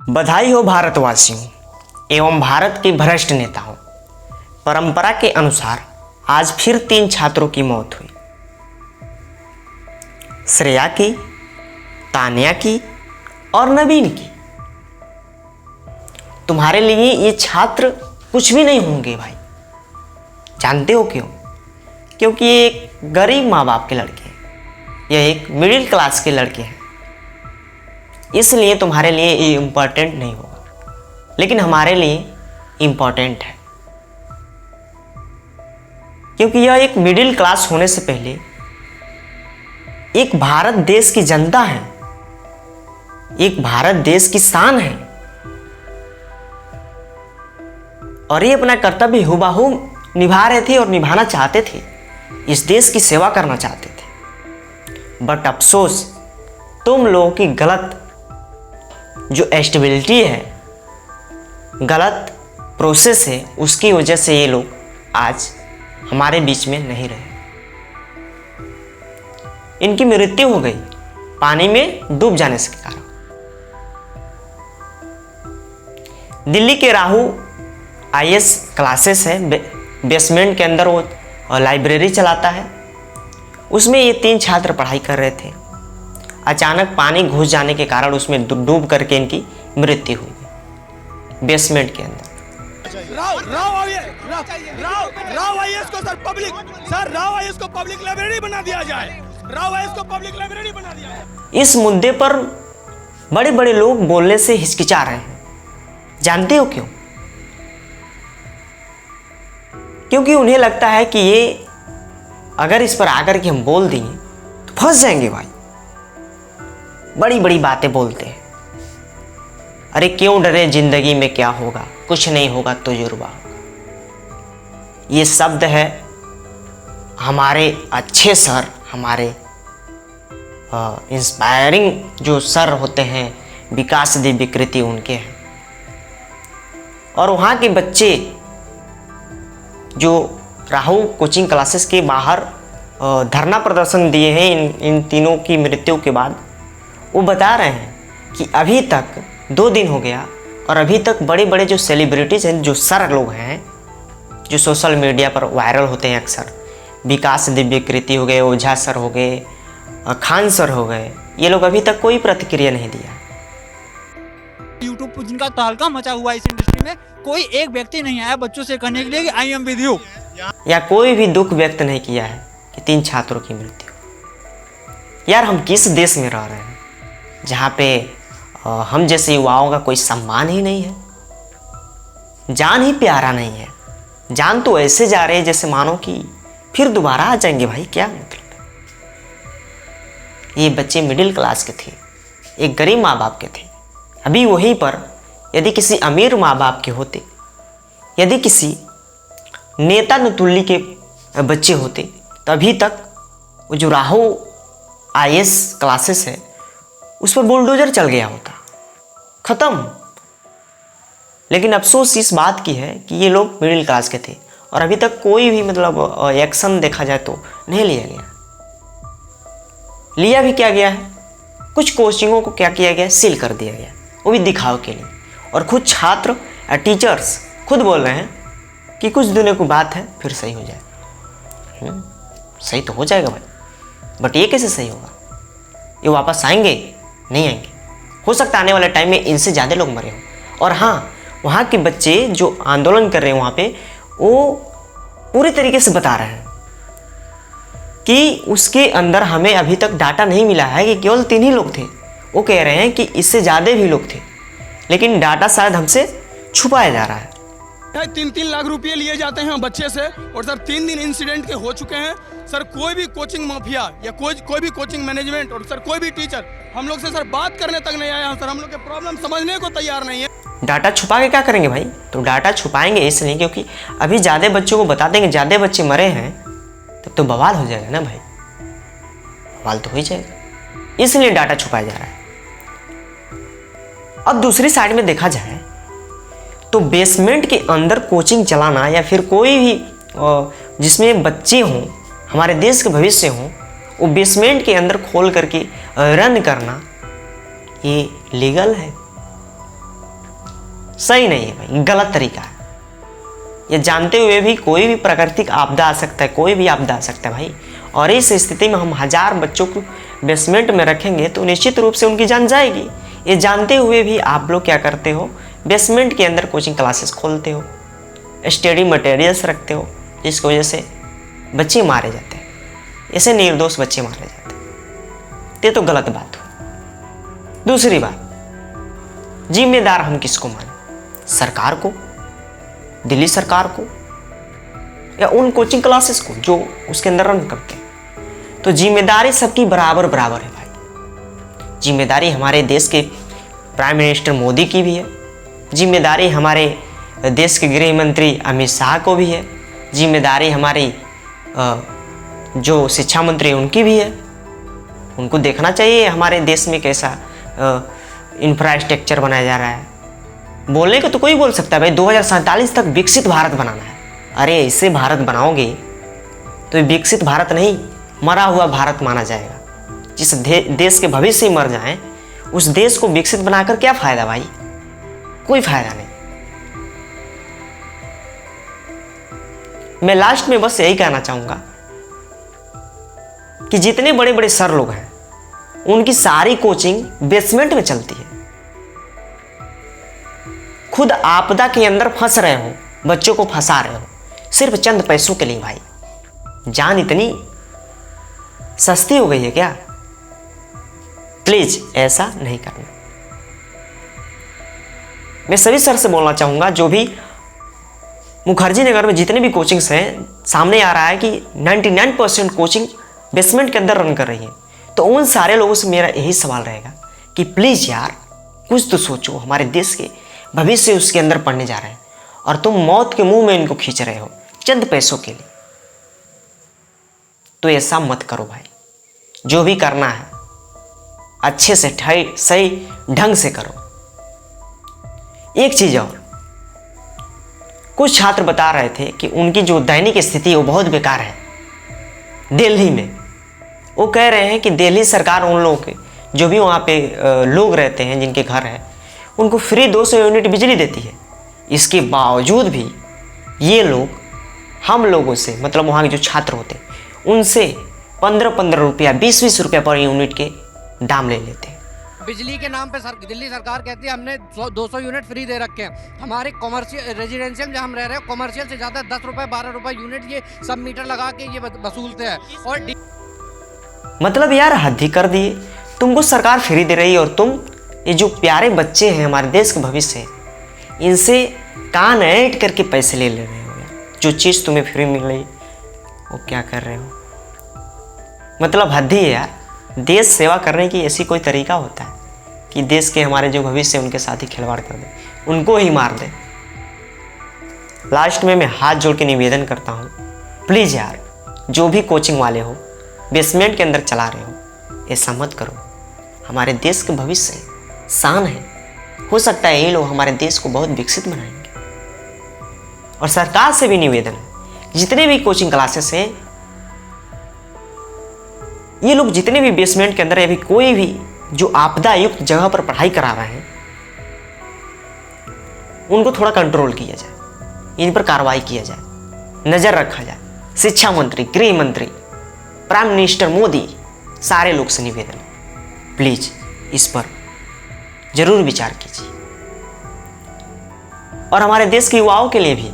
बधाई हो भारतवासियों एवं भारत के भ्रष्ट नेताओं। परंपरा के अनुसार आज फिर 3 छात्रों की मौत हुई। श्रेया की, तान्या की और नवीन की। तुम्हारे लिए ये छात्र कुछ भी नहीं होंगे भाई। जानते हो क्यों? क्योंकि ये एक गरीब माँ बाप के लड़के हैं, यह एक मिडिल क्लास के लड़के हैं, इसलिए तुम्हारे लिए ये इम्पोर्टेंट नहीं होगा, लेकिन हमारे लिए इम्पोर्टेंट है। क्योंकि यह एक मिडिल क्लास होने से पहले एक भारत देश की जनता है, एक भारत देश की शान है, और ये अपना कर्तव्य हुबहू निभा रहे थे और निभाना चाहते थे, इस देश की सेवा करना चाहते थे। बट अफसोस, तुम लोगों की गलत जो एस्टेबिलिटी है, गलत प्रोसेस है, उसकी वजह से ये लोग आज हमारे बीच में नहीं रहे। इनकी मृत्यु हो गई पानी में डूब जाने के कारण। दिल्ली के राहु आईएएस क्लासेस है, बेसमेंट के अंदर वो लाइब्रेरी चलाता है, उसमें ये 3 छात्र पढ़ाई कर रहे थे। अचानक पानी घुस जाने के कारण उसमें डूब करके इनकी मृत्यु हुई बेसमेंट के अंदर। राव आईएएस को राव आईएएस को पब्लिक लाइब्रेरी बना दिया जाए। राव आईएएस को पब्लिक लाइब्रेरी बना दिया जाए। इस मुद्दे पर बड़े बड़े लोग बोलने से हिचकिचा रहे हैं। जानते हो क्यों? क्योंकि उन्हें लगता है कि ये अगर इस पर आकर के हम बोल देंगे तो फंस जाएंगे भाई। बड़ी बड़ी बातें बोलते हैं। अरे क्यों डरे, जिंदगी में क्या होगा, कुछ नहीं होगा, तजुर्बा होगा। ये शब्द है हमारे अच्छे सर, हमारे इंस्पायरिंग जो सर होते हैं, विकास देव विकृति, उनके हैं। और वहाँ के बच्चे जो राहु कोचिंग क्लासेस के बाहर धरना प्रदर्शन दिए हैं इन तीनों की मृत्यु के बाद, वो बता रहे हैं कि अभी तक 2 दिन हो गया और अभी तक बड़े बड़े जो सेलिब्रिटीज़ हैं, जो सर लोग हैं, जो सोशल मीडिया पर वायरल होते हैं अक्सर, विकास देव विकृति हो गए, ओझा सर हो गए, खान सर हो गए, ये लोग अभी तक कोई प्रतिक्रिया नहीं दिया। यूट्यूब पर जिनका तहलका मचा हुआ इस इंडस्ट्री में, कोई एक व्यक्ति नहीं आया बच्चों से कहने के लिए कि आई एम विद यू, या कोई भी दुख व्यक्त नहीं किया है कि 3 छात्रों की मृत्यु। यार, हम किस देश में रह रहे हैं जहाँ पे हम जैसे युवाओं का कोई सम्मान ही नहीं है, जान ही प्यारा नहीं है। जान तो ऐसे जा रहे हैं जैसे मानो कि फिर दोबारा आ जाएंगे भाई। क्या मतलब है? ये बच्चे मिडिल क्लास के थे, एक गरीब माँ बाप के थे। अभी वहीं पर यदि किसी अमीर माँ बाप के होते, यदि किसी नेता नुतुल्ली के बच्चे होते, तो अभी तक वो जो राहु आईएएस क्लासेस है उस पर बुलडोजर चल गया होता, खत्म। लेकिन अफसोस इस बात की है कि ये लोग मिडिल क्लास के थे और अभी तक कोई भी मतलब एक्शन देखा जाए तो नहीं लिया गया। लिया भी क्या गया है, कुछ कोचिंगों को क्या किया गया, सील कर दिया गया, वो भी दिखाव के लिए। और खुद छात्र या टीचर्स खुद बोल रहे हैं कि कुछ दिनों की बात है, फिर सही हो जाए। सही तो हो जाएगा भाई, बट ये कैसे सही होगा? ये वापस आएंगे? नहीं आएंगे। हो सकता है आने वाले टाइम में इनसे ज़्यादा लोग मरे हों। और हाँ, वहाँ के बच्चे जो आंदोलन कर रहे हैं वहाँ पे, वो पूरी तरीके से बता रहे हैं कि उसके अंदर हमें अभी तक डाटा नहीं मिला है कि केवल 3 ही लोग थे। वो कह रहे हैं कि इससे ज़्यादा भी लोग थे, लेकिन डाटा शायद हमसे छुपाया जा रहा है। 3-3 लाख रुपए लिए जाते हैं बच्चे से, और सर 3 दिन इंसिडेंट के हो चुके हैं। सर कोई भी कोचिंग माफिया या कोई भी कोचिंग मैनेजमेंट और सर कोई भी टीचर हम लोग से सर बात करने तक नहीं आया। सर हम लोग के प्रॉब्लम समझने को तैयार नहीं है। डाटा छुपा के क्या करेंगे भाई? तो डाटा छुपाएंगे इसलिए क्योंकि अभी ज़्यादा बच्चों को बता देंगे, ज़्यादा बच्चे मरे हैं, तब तो बवाल हो जाएगा ना भाई। बवाल तो हो ही जाएगा, इसलिए डाटा छुपाया जा रहा है। अब दूसरी साइड में देखा जाए तो बेसमेंट के अंदर कोचिंग चलाना या फिर कोई भी जिसमें बच्चे हों, हमारे देश के भविष्य हों, वो बेसमेंट के अंदर खोल करके रन करना, ये लीगल है। सही नहीं है भाई, गलत तरीका है। ये जानते हुए भी कोई भी प्राकृतिक आपदा आ सकता है, कोई भी आपदा आ सकता है भाई, और इस स्थिति में हम 1000 बच्चों को बेसमेंट में रखेंगे तो निश्चित रूप से उनकी जान जाएगी। ये जानते हुए भी आप लोग क्या करते हो, बेसमेंट के अंदर कोचिंग क्लासेस खोलते हो, स्टडी मटेरियल्स रखते हो, जिसकी वजह से बच्चे मारे जाते हैं, ऐसे निर्दोष बच्चे मारे जाते हैं। ये तो गलत बात हुई। दूसरी बात, जिम्मेदार हम किसको माने, सरकार को, दिल्ली सरकार को, या उन कोचिंग क्लासेस को जो उसके अंदर रन करते हैं। तो जिम्मेदारी सबकी बराबर बराबर है भाई। जिम्मेदारी हमारे देश के प्राइम मिनिस्टर मोदी की भी है, जिम्मेदारी हमारे देश के गृह मंत्री अमित शाह को भी है, जिम्मेदारी हमारी जो शिक्षा मंत्री उनकी भी है। उनको देखना चाहिए हमारे देश में कैसा इंफ्रास्ट्रक्चर बनाया जा रहा है। बोलने को तो कोई बोल सकता है भाई 2047 तक विकसित भारत बनाना है। अरे ऐसे भारत बनाओगे तो ये विकसित भारत नहीं, मरा हुआ भारत माना जाएगा। जिस देश के भविष्य ही मर जाएं, उस देश को विकसित बनाकर क्या फायदा भाई, कोई फायदा नहीं। मैं लास्ट में बस यही कहना चाहूंगा कि जितने बड़े बड़े सर लोग हैं उनकी सारी कोचिंग बेसमेंट में चलती है। खुद आपदा के अंदर फंस रहे हो, बच्चों को फंसा रहे हो सिर्फ चंद पैसों के लिए। भाई जान इतनी सस्ती हो गई है क्या? प्लीज ऐसा नहीं करना। मैं सभी सर से बोलना चाहूंगा, जो भी मुखर्जी नगर में जितने भी कोचिंग्स हैं, सामने आ रहा है कि 99% कोचिंग बेसमेंट के अंदर रन कर रही है। तो उन सारे लोगों से मेरा यही सवाल रहेगा कि प्लीज यार कुछ तो सोचो, हमारे देश के भविष्य उसके अंदर पढ़ने जा रहे हैं और तुम मौत के मुंह में इनको खींच रहे हो चंद पैसों के लिए। तो ऐसा मत करो भाई, जो भी करना है अच्छे से सही ढंग से करो। एक चीज और, कुछ छात्र बता रहे थे कि उनकी जो दैनिक स्थिति है वो बहुत बेकार है दिल्ली में। वो कह रहे हैं कि दिल्ली सरकार उन लोगों के जो भी वहाँ पे लोग रहते हैं, जिनके घर है, उनको फ्री 200 यूनिट बिजली देती है। इसके बावजूद भी ये लोग हम लोगों से, मतलब वहाँ के जो छात्र होते हैं, उनसे 15-15 रुपया 20-20 रुपया पर यूनिट के दाम ले लेते हैं। बिजली के नाम पे दिल्ली सरकार कहती है हमने 200 यूनिट फ्री दे रखे हैं। हमारे कॉमर्शियल रेजिडेंशियल जहाँ हम रह रहे हैं, कॉमर्शियल से ज़्यादा 10 रुपये 12 रुपये यूनिट ये सब मीटर लगा के ये वसूलते हैं। और मतलब यार हद ही कर दिए। तुमको सरकार फ्री दे रही है और तुम ये जो प्यारे बच्चे हैं, हमारे देश के भविष्य, इनसे कान ऐंठ करके पैसे ले रहे हो। जो चीज़ तुम्हें फ्री मिल रही वो क्या कर रहे हो? मतलब हद ही है यार। देश सेवा करने की ऐसी कोई तरीका होता है कि देश के हमारे जो भविष्य है उनके साथ ही खिलवाड़ कर दे, उनको ही मार दे। लास्ट में मैं हाथ जोड़ के निवेदन करता हूँ, प्लीज़ यार जो भी कोचिंग वाले हो, बेसमेंट के अंदर चला रहे हो, ऐसा मत करो। हमारे देश के भविष्य है, शान है, हो सकता है ये लोग हमारे देश को बहुत विकसित बनाएंगे। और सरकार से भी निवेदन है, जितने भी कोचिंग क्लासेस हैं, ये लोग जितने भी बेसमेंट के अंदर या भी कोई भी जो आपदा युक्त जगह पर पढ़ाई करा रहे हैं, उनको थोड़ा कंट्रोल किया जाए, इन पर कार्रवाई किया जाए, नजर रखा जाए। शिक्षा मंत्री, गृह मंत्री, प्राइम मिनिस्टर मोदी, सारे लोग से निवेदन है, प्लीज इस पर जरूर विचार कीजिए। और हमारे देश के युवाओं के लिए भी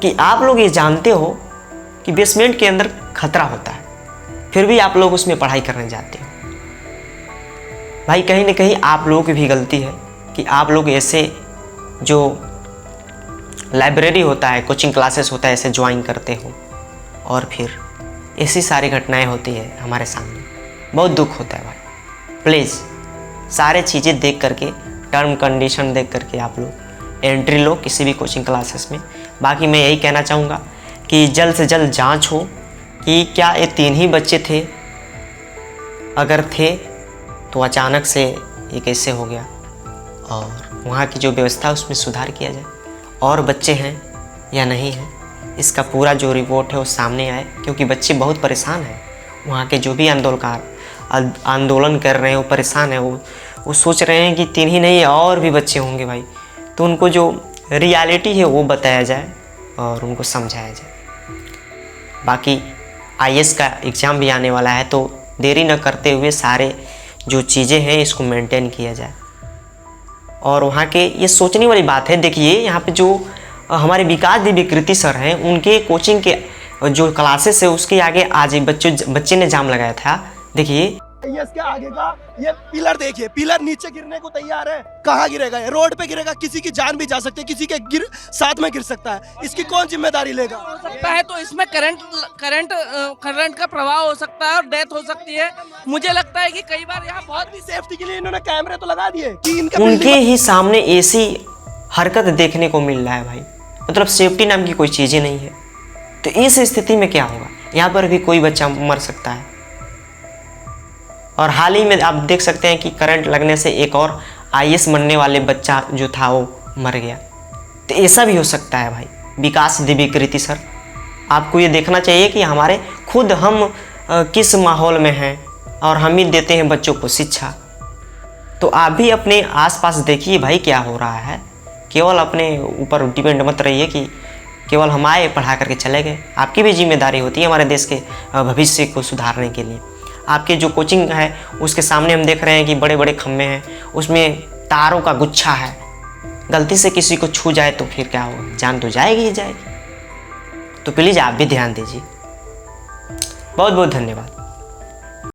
कि आप लोग ये जानते हो कि बेसमेंट के अंदर खतरा होता है, फिर भी आप लोग उसमें पढ़ाई करने जाते हो। भाई कहीं ना कहीं आप लोगों की भी गलती है कि आप लोग ऐसे जो लाइब्रेरी होता है, कोचिंग क्लासेस होता है, ऐसे ज्वाइन करते हो और फिर ऐसी सारी घटनाएं होती है हमारे सामने। बहुत दुख होता है भाई। प्लीज़ सारे चीज़ें देख करके, टर्म कंडीशन देख करके आप लोग एंट्री लो किसी भी कोचिंग क्लासेस में। बाकी मैं यही कहना चाहूँगा कि जल्द से जल्द जांच हो कि क्या ये 3 ही बच्चे थे, अगर थे तो अचानक से ये कैसे हो गया, और वहाँ की जो व्यवस्था उसमें सुधार किया जाए। और बच्चे हैं या नहीं हैं, इसका पूरा जो रिपोर्ट है वो सामने आए, क्योंकि बच्चे बहुत परेशान हैं। वहाँ के जो भी आंदोलन कर रहे हैं वो परेशान है, वो सोच रहे हैं कि 3 ही नहीं और भी बच्चे होंगे भाई। तो उनको जो रियलिटी है वो बताया जाए और उनको समझाया जाए। बाकी आईएएस का एग्ज़ाम भी आने वाला है, तो देरी न करते हुए सारे जो चीज़ें हैं इसको मेंटेन किया जाए। और वहाँ के ये सोचने वाली बात है, देखिए यहाँ पे जो हमारे विकास देवी कृति सर हैं, उनके कोचिंग के जो क्लासेस है उसके आगे आज एक बच्चे ने जाम लगाया था। देखिए ये इसके आगे का ये पिलर देखिए, पिलर नीचे गिरने को तैयार है। कहाँ गिरेगा? ये रोड पे गिरेगा, किसी की जान भी जा सकती है, किसी के साथ में गिर सकता है। इसकी कौन जिम्मेदारी लेगा? हो सकता है तो इसमें करंट का प्रभाव हो सकता है और डेथ हो सकती है। मुझे लगता है कि कई बार यहाँ बहुत भी सेफ्टी के लिए इन्होंने कैमरे तो लगा दिए कि उनके ही सामने ऐसी हरकत देखने को मिल रहा है भाई, मतलब सेफ्टी नाम की कोई चीज़ ही नहीं है। तो इस स्थिति में क्या होगा? यहाँ पर भी कोई बच्चा मर सकता है। और हाल ही में आप देख सकते हैं कि करंट लगने से एक और आईएएस बनने वाले बच्चा जो था वो मर गया। तो ऐसा भी हो सकता है भाई। विकास देवी कृति सर, आपको ये देखना चाहिए कि हमारे खुद हम किस माहौल में हैं और हम ही देते हैं बच्चों को शिक्षा। तो आप भी अपने आसपास देखिए भाई क्या हो रहा है। केवल अपने ऊपर डिपेंड मत रहिए कि केवल हम आए पढ़ा करके चले गए। आपकी भी जिम्मेदारी होती है हमारे देश के भविष्य को सुधारने के लिए। आपके जो कोचिंग है उसके सामने हम देख रहे हैं कि बड़े बड़े खम्भे हैं, उसमें तारों का गुच्छा है। गलती से किसी को छू जाए तो फिर क्या होगा? जान तो जाएगी ही जाएगी। तो प्लीज़ आप भी ध्यान दीजिए। बहुत बहुत धन्यवाद।